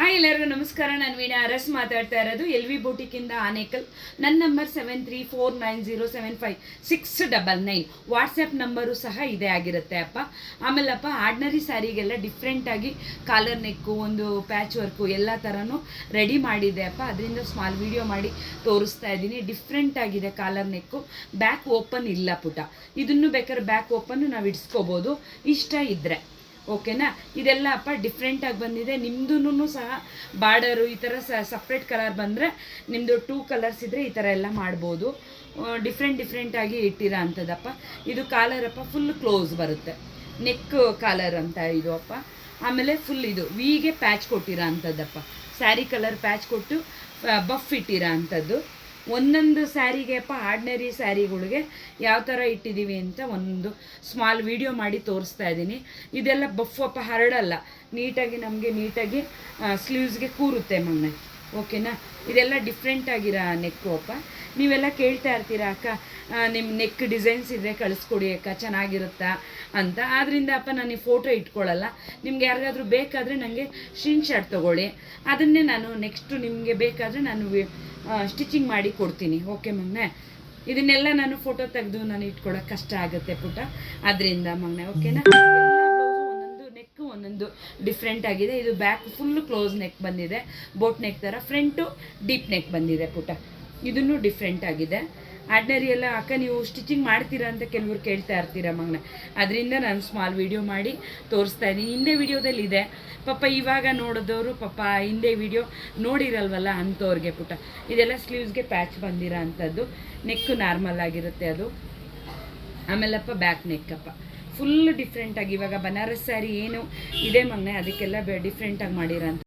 Hi ಎಲ್ಲರಿಗೂ ನಮಸ್ಕಾರ. ನಾನು ವೀಣಾ ಅರಸ್ ಮಾತಾಡ್ತಾ ಇರೋದು LV ಬೂಟಿಕಿಂದ ಆನೇಕಲ್. ನನ್ನ ನಂಬರ್ 7349075699. ವಾಟ್ಸಪ್ ನಂಬರು ಸಹ ಇದೇ ಆಗಿರುತ್ತೆ ಅಪ್ಪ. ಆಮೇಲಪ್ಪ ಆರ್ಡಿನರಿ ಸ್ಯಾರಿಗೆಲ್ಲ ಡಿಫ್ರೆಂಟಾಗಿ ಕಾಲರ್ ನೆಕ್ಕು, ಒಂದು ಪ್ಯಾಚ್ ವರ್ಕು ಎಲ್ಲ ಥರನೂ ರೆಡಿ ಮಾಡಿದೆ ಅಪ್ಪ. ಅದರಿಂದ ಸ್ಮಾಲ್ ವಿಡಿಯೋ ಮಾಡಿ ತೋರಿಸ್ತಾ ಇದ್ದೀನಿ. ಡಿಫ್ರೆಂಟ್ ಆಗಿದೆ ಕಾಲರ್ ನೆಕ್ಕು. ಬ್ಯಾಕ್ ಓಪನ್ ಇಲ್ಲ ಪುಟ. ಇದನ್ನು ಬೇಕಾದ್ರೆ ಬ್ಯಾಕ್ ಓಪನ್ನು ನಾವು ಇಡಿಸ್ಕೋಬೋದು ಇಷ್ಟ ಇದ್ದರೆ. ಓಕೆನಾ? ಇದೆಲ್ಲ ಅಪ್ಪ ಡಿಫ್ರೆಂಟಾಗಿ ಬಂದಿದೆ. ನಿಮ್ಮದೂ ಸಹ ಬಾರ್ಡರು ಈ ಥರ ಸಪ್ರೇಟ್ ಕಲರ್ ಬಂದರೆ, ನಿಮ್ಮದು 2 ಕಲರ್ಸ್ ಇದ್ದರೆ ಈ ಥರ ಎಲ್ಲ ಮಾಡ್ಬೋದು. ಡಿಫ್ರೆಂಟಾಗಿ ಇಟ್ಟಿರೋ ಅಂಥದ್ದಪ್ಪ. ಇದು ಕಾಲರಪ್ಪ ಫುಲ್ ಕ್ಲೋಸ್ ಬರುತ್ತೆ, ನೆಕ್ ಕಾಲರ್ ಅಂತ ಇದು ಅಪ್ಪ. ಆಮೇಲೆ ಫುಲ್ ಇದು ವಿಗೆ ಪ್ಯಾಚ್ ಕೊಟ್ಟಿರೋ ಅಂಥದ್ದಪ್ಪ. ಸ್ಯಾರಿ ಕಲರ್ ಪ್ಯಾಚ್ ಕೊಟ್ಟು ಬಫ್ ಇಟ್ಟಿರೋ ಅಂಥದ್ದು. ಒಂದೊಂದು ಸ್ಯಾರಿಗೆ ಅಪ್ಪ, ಆರ್ಡಿನರಿ ಸ್ಯಾರಿಗಳಿಗೆ ಯಾವ ಥರ ಇಟ್ಟಿದ್ದೀವಿ ಅಂತ ಒಂದು ಸ್ಮಾಲ್ ವಿಡಿಯೋ ಮಾಡಿ ತೋರಿಸ್ತಾ ಇದ್ದೀನಿ. ಇದೆಲ್ಲ ಬಫ್ ಅಪ್ಪ, ಹರಡಲ್ಲ, ನೀಟಾಗಿ ಸ್ಲೀವ್ಸ್ಗೆ ಕೂರುತ್ತೆ ಮೊನ್ನೆ. ಓಕೆನಾ? ಇದೆಲ್ಲ ಡಿಫ್ರೆಂಟಾಗಿರೋ ನೆಕ್ಕು ಅಪ್ಪ. ನೀವೆಲ್ಲ ಕೇಳ್ತಾ ಇರ್ತೀರ, ಅಕ್ಕ ನಿಮ್ಮ ನೆಕ್ ಡಿಸೈನ್ಸ್ ಇದ್ದರೆ ಕಳಿಸ್ಕೊಡಿ ಅಕ್ಕ, ಚೆನ್ನಾಗಿರುತ್ತಾ ಅಂತ. ಆದ್ದರಿಂದ ಅಪ್ಪ ನಾನು ಈ ಫೋಟೋ ಇಟ್ಕೊಳ್ಳಲ್ಲ. ನಿಮ್ಗೆ ಯಾರಿಗಾದ್ರೂ ಬೇಕಾದರೆ ನನಗೆ ಸ್ಕ್ರೀನ್ಶಾಟ್ ತೊಗೊಳ್ಳಿ. ಅದನ್ನೇ ನಾನು ನೆಕ್ಸ್ಟು ನಿಮಗೆ ಬೇಕಾದರೆ ನಾನು ಸ್ಟಿಚಿಂಗ್ ಮಾಡಿ ಕೊಡ್ತೀನಿ. ಓಕೆ ಮಗನೆ? ಇದನ್ನೆಲ್ಲ ನಾನು ಫೋಟೋ ತೆಗೆದು ನಾನು ಇಟ್ಕೊಳ್ಳೋಕೆ ಕಷ್ಟ ಆಗುತ್ತೆ ಪುಟ. ಅದರಿಂದ ಮಗನೆ, ಓಕೆನಾ? ಎಲ್ಲ ಬ್ಲೌಸು ಒಂದೊಂದು ನೆಕ್ಕು ಒಂದೊಂದು ಡಿಫ್ರೆಂಟ್ ಆಗಿದೆ. ಇದು ಬ್ಯಾಕ್ ಫುಲ್ ಕ್ಲೋಸ್ ನೆಕ್ ಬಂದಿದೆ, ಬೋಟ್ ನೆಕ್ ಥರ. ಫ್ರಂಟು ಡೀಪ್ ನೆಕ್ ಬಂದಿದೆ ಪುಟ. ಇದನ್ನು ಡಿಫ್ರೆಂಟ್ ಆಗಿದೆ. ಆರ್ಡಿನರಿ ಎಲ್ಲ ಅಕ್ಕ ನೀವು ಸ್ಟಿಚಿಂಗ್ ಮಾಡ್ತೀರಾ ಅಂತ ಕೆಲವ್ರು ಕೇಳ್ತಾ ಇರ್ತೀರ ಮಗನೆ. ಅದರಿಂದ ನಾನು ಸ್ಮಾಲ್ ವಿಡಿಯೋ ಮಾಡಿ ತೋರಿಸ್ತಾ ಇದ್ದೀನಿ. ಹಿಂದೆ ವಿಡಿಯೋದಲ್ಲಿ ಇದೆ ಪಾಪ, ಇವಾಗ ನೋಡಿದವರು ಪಾಪ ಹಿಂದೆ ವಿಡಿಯೋ ನೋಡಿರಲ್ವಲ್ಲ ಅಂಥವ್ರಿಗೆ ಪುಟ. ಇದೆಲ್ಲ ಸ್ಲೀವ್ಸ್ಗೆ ಪ್ಯಾಚ್ ಬಂದಿರೋ ಅಂಥದ್ದು. ನೆಕ್ಕು ನಾರ್ಮಲ್ ಆಗಿರುತ್ತೆ ಅದು. ಆಮೇಲಪ್ಪ ಬ್ಯಾಕ್ ನೆಕ್ಕಪ್ಪ ಫುಲ್ ಡಿಫ್ರೆಂಟಾಗಿ. ಇವಾಗ ಬನಾರಸ್ ಸ್ಯಾರಿ ಏನು ಇದೆ ಮಗನೆ, ಅದಕ್ಕೆಲ್ಲ ಡಿಫ್ರೆಂಟಾಗಿ ಮಾಡಿರೋ ಅಂಥ